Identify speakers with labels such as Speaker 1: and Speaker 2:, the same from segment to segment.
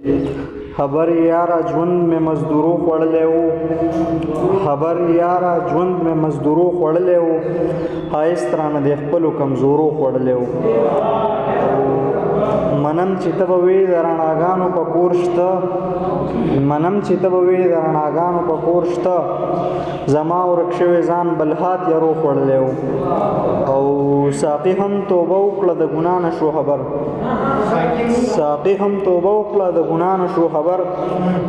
Speaker 1: خبر یارا ژوند مې مزدورو خوړلی و، خبر یارا ژوند مې مزدورو خوړلی و، ښایست رانه د خپلو کمزورو خوړلی و. منم چې ته به وې د رڼاګانو په کور شته، منم چې ته به وې د رڼاګانو په کور شته، زما ورک شوی ځان بل هات یارو خوړلی و. او ساقي هم توبه وکړه د ګناه نه شو خبر، ساقي هم توبه وکړه د ګناه نه شو خبر،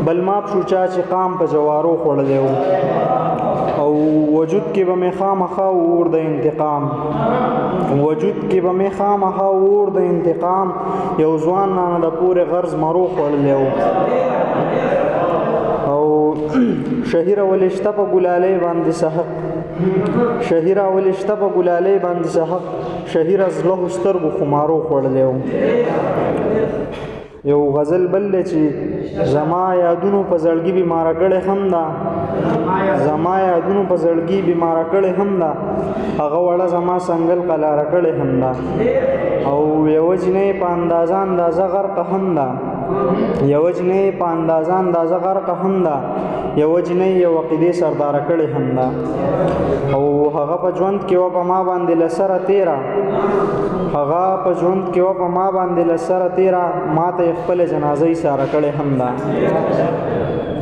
Speaker 1: بل ماپ شو چا چې قام په جوارو خوړلی و. او وجود کې به مې خامخا اور د انتقام، وجود کې به مې خامخا اور د انتقام، یو ځوان رانه د پورې غرض مرو خوړلی و. او شهي راولشته په ګلالۍ باندې سحق، شهي راولشته په ګلالۍ باندې سحق، شهي رزله سترګو خمارو خوړلی و. یو غزل بل دی چې زما یادونو په زړګي بیماره کړې هم ده، زما یادونو په زړګي بیماره کړې هم ده، هغه وړه زما سنګل قلاره کړې هم ده. او یوه جنۍ په اندازه اندازه غرقه هم ده، یوه جنۍ په اندازه اندازه غرقه هم ده، یوه جنۍ یو عقیدې سرداره کړې هم ده. او هغه په ژوند کې وه په ما باندې له سره تېره، هغه په ژوند کې وه په ما باندې له سره تېره، ما ته یې خپله جنازه اشاره کړې هم ده.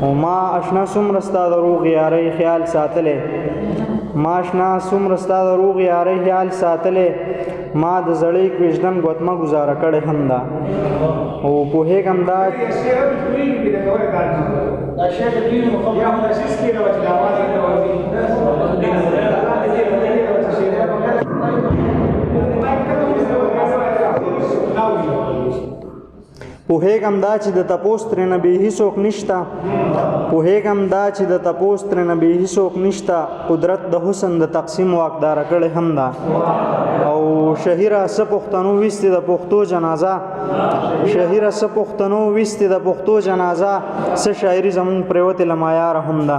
Speaker 1: او ما اشنا څومره ستا د روغ یارۍ خیال ساتلی، ما اشنا څومره ستا د روغ یارۍ خیال ساتلی، ما د زړی کوژدن ګوتمه ګزاره کړې هم ده. او پوهېږم دا پوهېږم دا چې د تپوس ترېنه بېهي څوک نشته، پوهېږم دا چې د تپوس ترېنه بېهي څوک نشته، قدرت د حسن د تقسیم واکداره کړې هم ده. او شهیره څه پښتنو ویستې د پښتو جنازه، شهیره څه پښتنو ویستې د پښتو جنازه، څه شاعري زمونږ پرېوتې له معیاره هم ده.